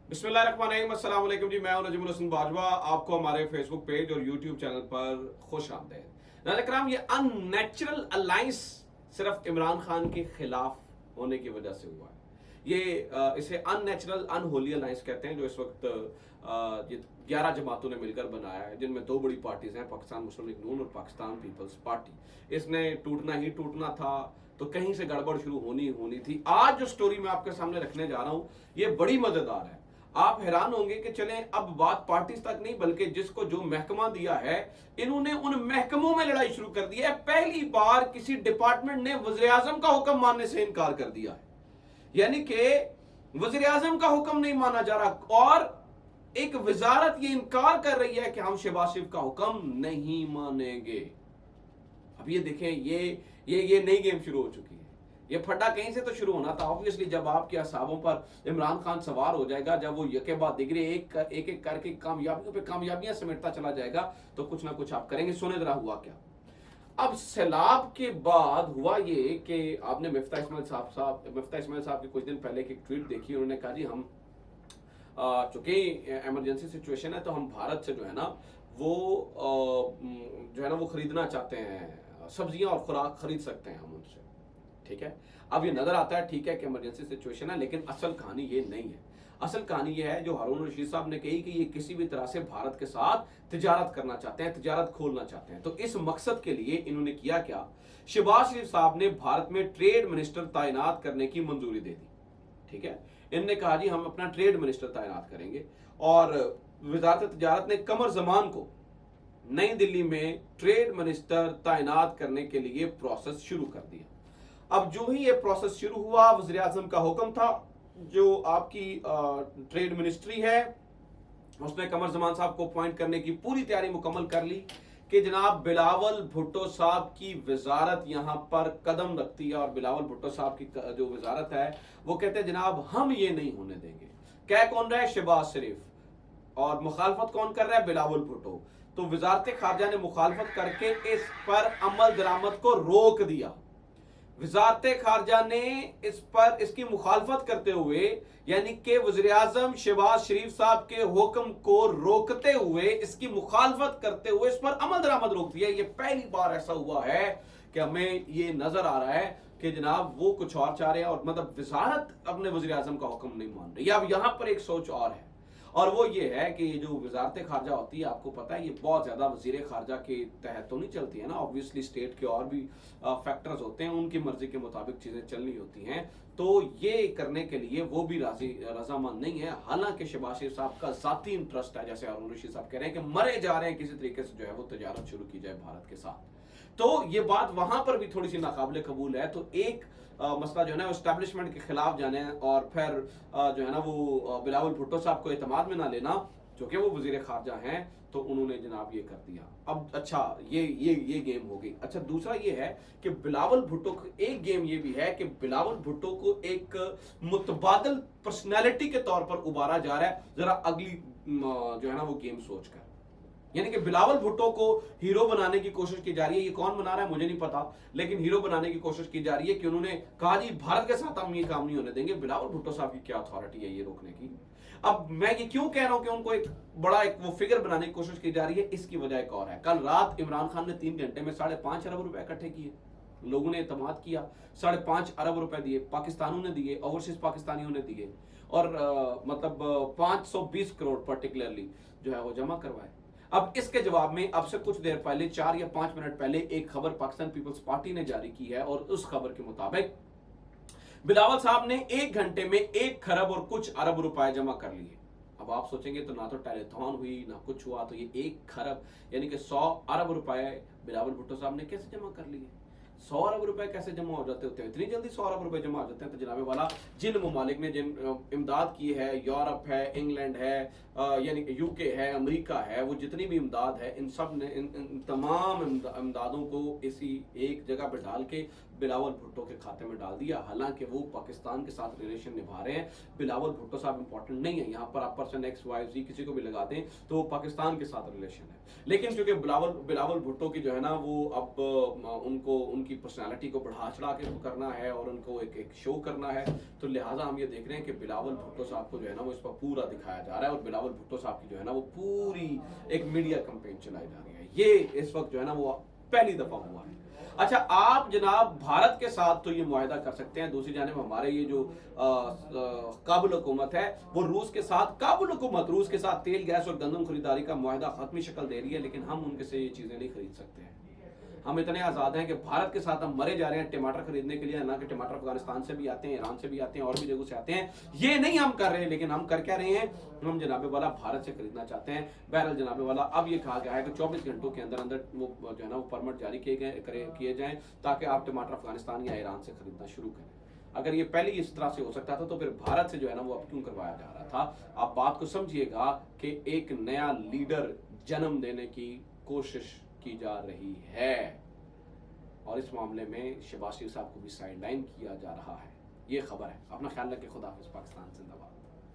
बिस्मिल्लाहिर्रहमानिर्रहीम, अस्सलाम वालेकुम जी। मैं हूं नजीमुल हसन बाजवा। आपको हमारे फेसबुक पेज और यूट्यूब चैनल पर खुश आमदेद। नाज़रीन कराम, ये अननेचुरल अलायंस सिर्फ इमरान खान के खिलाफ होने की वजह से हुआ है। इसे अननेचुरल अनहोली अलायंस कहते हैं, जो इस वक्त ये 11 जमातों ने मिलकर बनाया है, जिनमें दो बड़ी पार्टीज हैं, पाकिस्तान मुस्लिम लीग नून और पाकिस्तान पीपल्स पार्टी। इसने टूटना ही टूटना था, तो कहीं से गड़बड़ शुरू होनी थी। आज जो स्टोरी मैं आपके सामने रखने जा रहा हूं, ये बड़ी मजेदार है। आप हैरान होंगे कि चलें, अब बात पार्टीज तक नहीं बल्कि जिसको जो महकमा दिया है, इन्होंने उन महकमों में लड़ाई शुरू कर दी है। पहली बार किसी डिपार्टमेंट ने वज़ीर आज़म का हुक्म मानने से इनकार कर दिया है। यानी कि वज़ीर आज़म का हुक्म नहीं माना जा रहा और एक वजारत ये इनकार कर रही है कि हम शहबाज शरीफ का हुक्म नहीं मानेंगे। अब ये देखें, ये नई गेम शुरू हो चुकी है। ये फड्डा कहीं से तो शुरू होना था ऑब्वियसली, जब आपके असाबों पर इमरान खान सवार हो जाएगा, जब वो यके बाद दिगरे एक एक करके कामयाबियों पे कामयाबियां समेटता चला जाएगा, तो कुछ ना कुछ आप करेंगे। सुने जरा हुआ क्या। अब सैलाब के बाद हुआ ये कि आपने मिफ्ता इस्माइल साहब के कुछ दिन पहले की ट्वीट देखी। उन्होंने कहा जी हम चूंकि इमरजेंसी सिचुएशन है, तो हम भारत से जो है ना वो खरीदना चाहते हैं, सब्जियां और खुराक खरीद सकते हैं हम उनसे। ठीक है, अब ये नजर आता है ठीक है कि इमरजेंसी सिचुएशन है, लेकिन असल कहानी ये नहीं है। असल कहानी ये है जो हारून रशीद साहब ने कही कि ये किसी भी तरह से भारत के साथ तिजारत करना चाहते हैं, तिजारत खोलना चाहते हैं। तो इस मकसद के लिए इन्होंने किया क्या, शहबाज शरीफ साहब ने भारत में ट्रेड मिनिस्टर तैनात करने की मंजूरी दे दी। ठीक है, इनने कहा जी हम अपना ट्रेड मिनिस्टर तैनात करेंगे, और वजारत तिजारत ने कमर जमान को नई दिल्ली में ट्रेड मिनिस्टर तैनात करने के लिए प्रोसेस शुरू कर दिया। अब जो ही ये प्रोसेस शुरू हुआ, वज़ीर आज़म का हुक्म था, जो आपकी ट्रेड मिनिस्ट्री है, उसने कमर जमान साहब को अपॉइंट करने की पूरी तैयारी मुकम्मल कर ली कि जनाब बिलावल भुट्टो साहब की वजारत यहां पर कदम रखती है। और बिलावल भुट्टो साहब की जो वजारत है, वो कहते हैं जनाब हम ये नहीं होने देंगे। कह कौन रहा है, शहबाज शरीफ, और मुखालफत कौन कर रहा है, बिलावल भुट्टो। तो वजारत खारजा ने मुखालफत करके इस पर अमल दरामद को रोक दिया। वजारत खारजा ने इस पर इसकी मुखालफत करते हुए, यानी कि वज़ीर आज़म शहबाज शरीफ साहब के हुक्म को रोकते हुए, इसकी मुखालफत करते हुए इस पर अमल दरामद रोक दिया। ये पहली बार ऐसा हुआ है कि हमें ये नजर आ रहा है कि जनाब वो कुछ और चाह रहे हैं, और मतलब वजारत अपने वज़ीर आज़म का हुक्म नहीं मान रही। अब यहां पर एक सोच और है, और वो ये है कि जो वजारत खारजा होती है, आपको पता है ये बहुत ज्यादा वजीर खारजा के तहत तो नहीं चलती है ना। ऑब्वियसली स्टेट के और भी फैक्टर्स होते हैं, उनकी मर्जी के मुताबिक चीजें चलनी होती हैं। तो ये करने के लिए वो भी रजामंद नहीं है। हालांकि शहबाज शरीफ साहब का जाती इंटरेस्ट है, जैसे हारून रशीद साहब कह रहे हैं कि मरे जा रहे हैं, किसी तरीके से जो है वो तजारत शुरू की जाए भारत के साथ। तो ये बात वहां पर भी थोड़ी सी नाकाबिले कबूल है। तो एक मसला जो है ना एस्टैब्लिशमेंट के खिलाफ जाने, और फिर जो है ना वो बिलावल भुट्टो साहब को एतमाद में ना लेना, जो कि वो वजीर खारजा हैं, तो उन्होंने जनाब ये कर दिया। अब अच्छा, ये गेम हो गई। अच्छा, दूसरा ये है कि बिलावल भुट्टो को एक गेम ये भी है कि बिलावल भुट्टो को एक मुतबादल पर्सनैलिटी के तौर पर उबारा जा रहा है, जरा अगली जो है ना वो गेम सोचकर। यानी कि बिलावल भुट्टो को हीरो बनाने की कोशिश की जा रही है। ये कौन बना रहा है मुझे नहीं पता, लेकिन हीरो बनाने की कोशिश की जा रही है कि उन्होंने कहा जी भारत के साथ हम ये काम नहीं होने देंगे। बिलावल भुट्टो साहब की क्या अथॉरिटी है ये रोकने की। अब मैं ये क्यों कह रहा हूं कि उनको एक बड़ा एक वो फिगर बनाने की कोशिश की जा रही है, इसकी वजह एक और है। कल रात इमरान खान ने 3 घंटे में 5.5 अरब रुपए इकट्ठे किए। लोगों ने एतमाद किया, 5.5 अरब रुपए दिए, पाकिस्तानों ने दिए, ओवरसीज पाकिस्तानियों ने दिए, और मतलब 520 करोड़ पर्टिकुलरली जो है वो जमा करवाए। अब इसके जवाब में अब से कुछ देर पहले, 4 या 5 मिनट पहले, एक खबर पाकिस्तान पीपल्स पार्टी ने जारी की है, और उस खबर के मुताबिक बिलावल साहब ने 1 घंटे में 1 खरब और कुछ अरब रुपए जमा कर लिए। अब आप सोचेंगे तो ना तो टेलीथॉन हुई ना कुछ हुआ, तो ये 1 खरब यानी कि 100 अरब रुपए बिलावल भुट्टो साहब ने कैसे जमा कर लिए। 100 अरब रुपए कैसे जमा हो जाते होते हैं, इतनी जल्दी 100 अरब रुपए जमा हो जाते हैं। तो जनाबे वाला, जिन ममालिक ने जिन इमदाद की है, यूरोप है, इंग्लैंड है, यानी यूके है, अमेरिका है, वो जितनी भी इमदाद है, इन सब ने इन तमाम इमदादों को इसी एक जगह पर डाल के बिलावल भुट्टो के खाते में डाल दिया। हालांकि वो पाकिस्तान के साथ रिलेशन निभा रहे हैं। बिलावल भुट्टो साहब इंपॉर्टेंट नहीं है, यहाँ पर आप पर्सन एक्स वाई जी किसी को भी लगा दें तो वो पाकिस्तान के साथ रिलेशन है। लेकिन क्योंकि बिलावल भुट्टो की जो है ना वो अब उनको उनकी पर्सनालिटी को बढ़ा चढ़ा के करना है और उनको एक शो करना है, तो लिहाजा हम ये देख रहे हैं कि बिलावल भुट्टो साहब को जो है ना वो इस पर पूरा दिखाया जा रहा है और बिलावल भुट्टो साहब की जो है ना वो पूरी एक मीडिया कैंपेन चलाई जा रही है। ये इस वक्त जो है ना वो पहली दफा हुआ है। अच्छा, आप जनाब भारत के साथ तो ये मुआहदा कर सकते हैं, दूसरी जानिब हमारे ये जो काबुल हुकूमत है वो रूस के साथ, काबुल हुकूमत रूस के साथ तेल गैस और गंदम खरीदारी का मुआहदा खत्मी शक्ल दे रही है, लेकिन हम उनके से ये चीजें नहीं खरीद सकते हैं। हम इतने आजाद हैं कि भारत के साथ हम मरे जा रहे हैं टमाटर खरीदने के लिए, ना कि टमाटर अफगानिस्तान से भी आते हैं, ईरान से भी आते हैं और भी जगहों से आते हैं। ये नहीं हम कर रहे हैं, लेकिन हम कर क्या रहे हैं, हम जनाबे वाला भारत से खरीदना चाहते हैं। बहरहाल जनाबे वाला अब ये कहा गया है कि 24 घंटों के अंदर अंदर वो जो है ना वो परमिट जारी किए जाएं ताकि आप टमाटर अफगानिस्तान या ईरान से खरीदना शुरू करें। अगर ये पहले इस तरह से हो सकता था तो फिर भारत से जो है ना वो अब क्यों करवाया जा रहा था। आप बात को समझिएगा कि एक नया लीडर जन्म देने की कोशिश की जा रही है और इस मामले में शहबाज शरीफ साहब को भी साइडलाइन किया जा रहा है। ये खबर है। अपना ख्याल रखें। खुदा हाफिज़। पाकिस्तान जिंदाबाद।